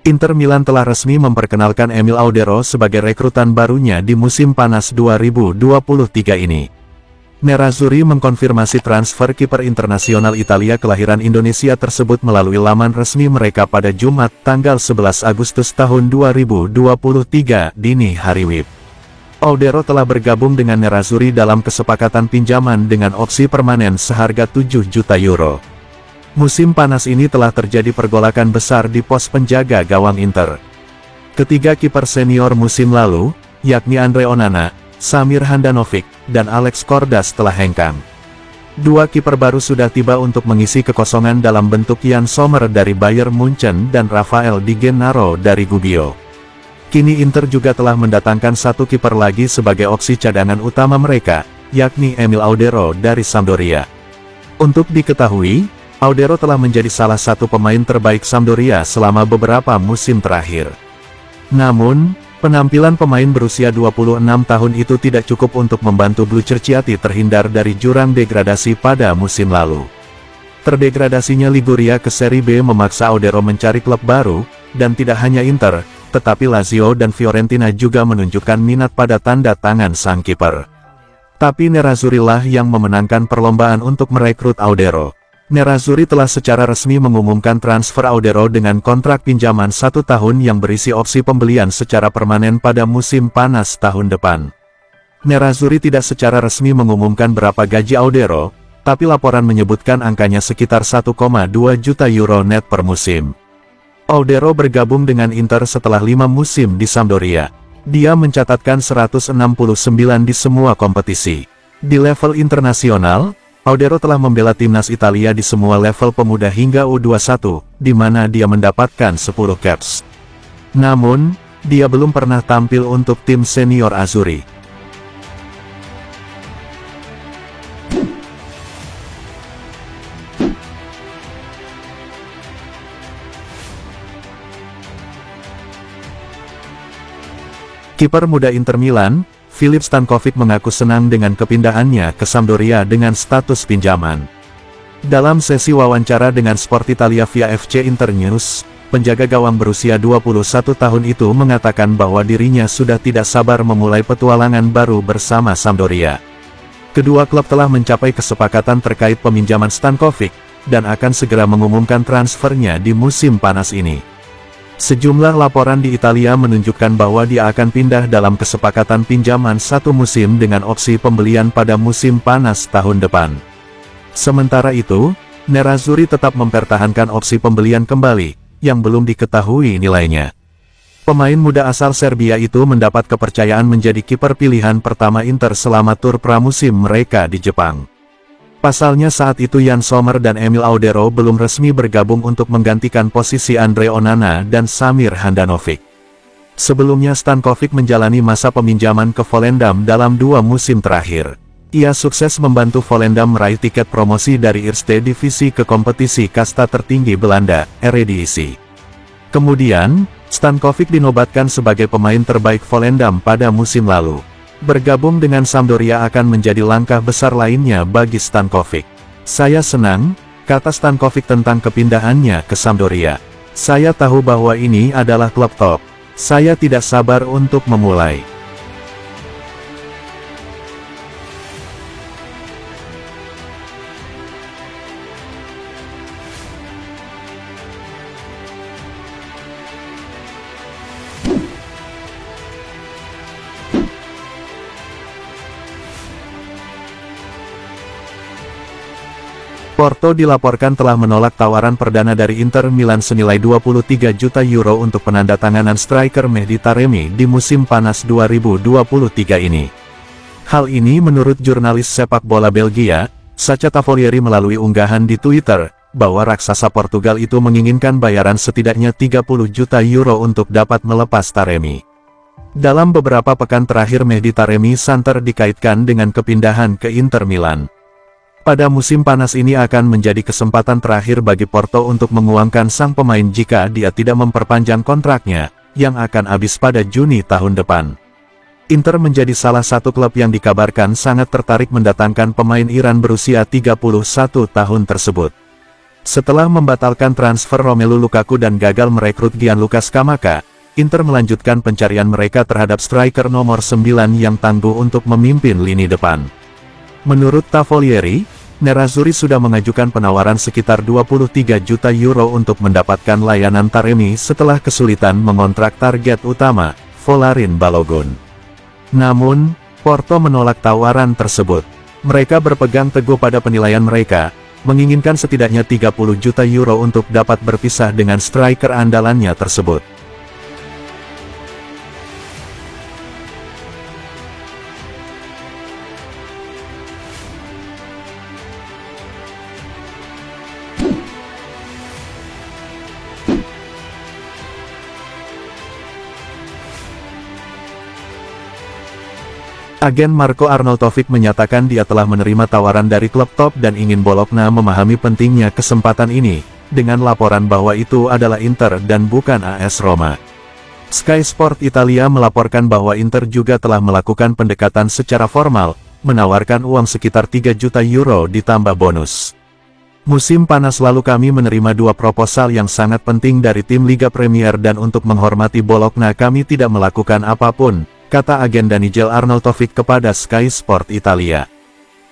Inter Milan telah resmi memperkenalkan Emil Audero sebagai rekrutan barunya di musim panas 2023 ini. Nerazzurri mengkonfirmasi transfer kiper internasional Italia kelahiran Indonesia tersebut melalui laman resmi mereka pada Jumat, tanggal 11 Agustus tahun 2023 dini hari WIB. Audero telah bergabung dengan Nerazzurri dalam kesepakatan pinjaman dengan opsi permanen seharga 7 juta euro. Musim panas ini telah terjadi pergolakan besar di pos penjaga gawang Inter. Ketiga kiper senior musim lalu, yakni Andre Onana, Samir Handanovic, dan Alex Kordas telah hengkang. Dua kiper baru sudah tiba untuk mengisi kekosongan dalam bentuk Jan Sommer dari Bayern Munchen dan Rafael Di Gennaro dari Gubbio. Kini Inter juga telah mendatangkan satu kiper lagi sebagai opsi cadangan utama mereka, yakni Emil Audero dari Sampdoria. Untuk diketahui, Audero telah menjadi salah satu pemain terbaik Sampdoria selama beberapa musim terakhir. Namun, penampilan pemain berusia 26 tahun itu tidak cukup untuk membantu Blue Cerciati terhindar dari jurang degradasi pada musim lalu. Terdegradasinya Liguria ke Serie B memaksa Audero mencari klub baru, dan tidak hanya Inter, tetapi Lazio dan Fiorentina juga menunjukkan minat pada tanda tangan sang kiper. Tapi Nerazzurri lah yang memenangkan perlombaan untuk merekrut Audero. Nerazzurri telah secara resmi mengumumkan transfer Audero dengan kontrak pinjaman 1 tahun yang berisi opsi pembelian secara permanen pada musim panas tahun depan. Nerazzurri tidak secara resmi mengumumkan berapa gaji Audero, tapi laporan menyebutkan angkanya sekitar 1,2 juta euro net per musim. Audero bergabung dengan Inter setelah 5 musim di Sampdoria. Dia mencatatkan 169 di semua kompetisi. Di level internasional, Audero telah membela timnas Italia di semua level pemuda hingga U21, di mana dia mendapatkan 10 caps. Namun, dia belum pernah tampil untuk tim senior Azzurri. Kiper muda Inter Milan, Filip Stankovic mengaku senang dengan kepindahannya ke Sampdoria dengan status pinjaman. Dalam sesi wawancara dengan Sport Italia via FC Internews, penjaga gawang berusia 21 tahun itu mengatakan bahwa dirinya sudah tidak sabar memulai petualangan baru bersama Sampdoria. Kedua klub telah mencapai kesepakatan terkait peminjaman Stankovic, dan akan segera mengumumkan transfernya di musim panas ini. Sejumlah laporan di Italia menunjukkan bahwa dia akan pindah dalam kesepakatan pinjaman 1 musim dengan opsi pembelian pada musim panas tahun depan. Sementara itu, Nerazzurri tetap mempertahankan opsi pembelian kembali, yang belum diketahui nilainya. Pemain muda asal Serbia itu mendapat kepercayaan menjadi kiper pilihan pertama Inter selama tur pramusim mereka di Jepang. Pasalnya saat itu Jan Sommer dan Emil Audero belum resmi bergabung untuk menggantikan posisi Andre Onana dan Samir Handanovic. Sebelumnya Stankovic menjalani masa peminjaman ke Volendam dalam 2 musim terakhir. Ia sukses membantu Volendam meraih tiket promosi dari Eerste Divisi ke kompetisi kasta tertinggi Belanda, Eredivisie. Kemudian, Stankovic dinobatkan sebagai pemain terbaik Volendam pada musim lalu. Bergabung dengan Sampdoria akan menjadi langkah besar lainnya bagi Stankovic. "Saya senang," kata Stankovic tentang kepindahannya ke Sampdoria. "Saya tahu bahwa ini adalah klub top. Saya tidak sabar untuk memulai." Porto dilaporkan telah menolak tawaran perdana dari Inter Milan senilai 23 juta euro untuk penandatanganan striker Mehdi Taremi di musim panas 2023 ini. Hal ini menurut jurnalis sepak bola Belgia, Sacha Tavolieri melalui unggahan di Twitter, bahwa raksasa Portugal itu menginginkan bayaran setidaknya 30 juta euro untuk dapat melepas Taremi. Dalam beberapa pekan terakhir Mehdi Taremi santer dikaitkan dengan kepindahan ke Inter Milan. Pada musim panas ini akan menjadi kesempatan terakhir bagi Porto untuk menguangkan sang pemain jika dia tidak memperpanjang kontraknya, yang akan habis pada Juni tahun depan. Inter menjadi salah satu klub yang dikabarkan sangat tertarik mendatangkan pemain Iran berusia 31 tahun tersebut. Setelah membatalkan transfer Romelu Lukaku dan gagal merekrut Gianluca Scamacca, Inter melanjutkan pencarian mereka terhadap striker nomor 9 yang tangguh untuk memimpin lini depan. Menurut Tavolieri, Nerazzurri sudah mengajukan penawaran sekitar 23 juta euro untuk mendapatkan layanan Taremi setelah kesulitan mengontrak target utama, Volarin Balogun. Namun, Porto menolak tawaran tersebut. Mereka berpegang teguh pada penilaian mereka, menginginkan setidaknya 30 juta euro untuk dapat berpisah dengan striker andalannya tersebut. Agen Marko Arnautovic menyatakan dia telah menerima tawaran dari klub top dan ingin Bologna memahami pentingnya kesempatan ini, dengan laporan bahwa itu adalah Inter dan bukan AS Roma. Sky Sport Italia melaporkan bahwa Inter juga telah melakukan pendekatan secara formal, menawarkan uang sekitar 3 juta euro ditambah bonus. Musim panas lalu kami menerima 2 proposal yang sangat penting dari tim Liga Premier dan untuk menghormati Bologna kami tidak melakukan apapun, kata agen Danijel Arnautovic kepada Sky Sport Italia.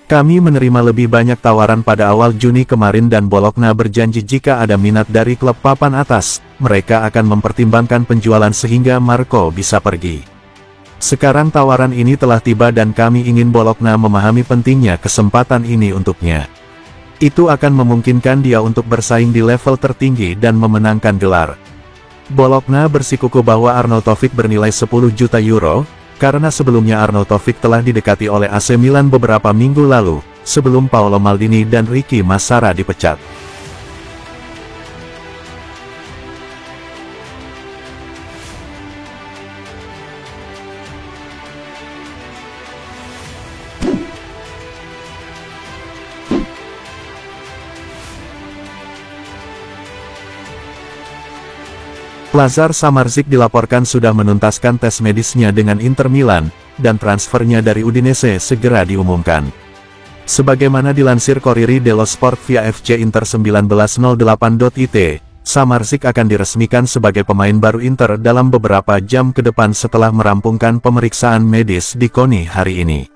Kami menerima lebih banyak tawaran pada awal Juni kemarin dan Bologna berjanji jika ada minat dari klub papan atas, mereka akan mempertimbangkan penjualan sehingga Marko bisa pergi. Sekarang tawaran ini telah tiba dan kami ingin Bologna memahami pentingnya kesempatan ini untuknya. Itu akan memungkinkan dia untuk bersaing di level tertinggi dan memenangkan gelar. Bologna bersikukuh bahwa Arnautovic bernilai 10 juta euro, karena sebelumnya Arnautovic telah didekati oleh AC Milan beberapa minggu lalu, sebelum Paolo Maldini dan Ricky Massara dipecat. Lazar Samardzic dilaporkan sudah menuntaskan tes medisnya dengan Inter Milan, dan transfernya dari Udinese segera diumumkan. Sebagaimana dilansir Corriere dello Sport via FC-Inter1908.it, Samardzic akan diresmikan sebagai pemain baru Inter dalam beberapa jam ke depan setelah merampungkan pemeriksaan medis di KONI hari ini.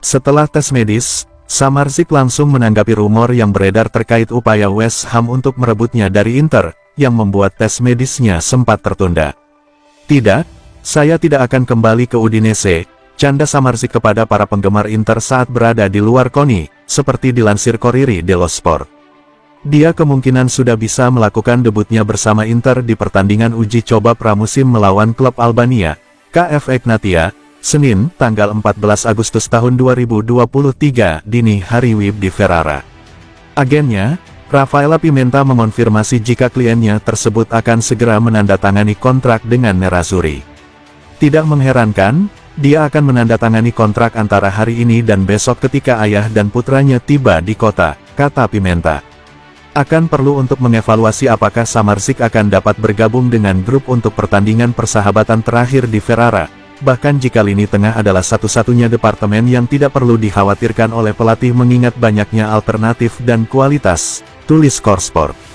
Setelah tes medis, Samardzic langsung menanggapi rumor yang beredar terkait upaya West Ham untuk merebutnya dari Inter, yang membuat tes medisnya sempat tertunda. Tidak, saya tidak akan kembali ke Udinese, canda Samardzic kepada para penggemar Inter saat berada di luar KONI, seperti dilansir Corriere dello Sport. Dia kemungkinan sudah bisa melakukan debutnya bersama Inter di pertandingan uji coba pramusim melawan klub Albania, KF Egnatia, Senin, tanggal 14 Agustus tahun 2023 dini hari WIB di Ferrara. Agennya, Rafaela Pimenta mengonfirmasi jika kliennya tersebut akan segera menandatangani kontrak dengan Nerazzurri. Tidak mengherankan, dia akan menandatangani kontrak antara hari ini dan besok ketika ayah dan putranya tiba di kota, kata Pimenta. Akan perlu untuk mengevaluasi apakah Samardzic akan dapat bergabung dengan grup untuk pertandingan persahabatan terakhir di Ferrara, bahkan jika lini tengah adalah satu-satunya departemen yang tidak perlu dikhawatirkan oleh pelatih mengingat banyaknya alternatif dan kualitas, tulis Score Sport.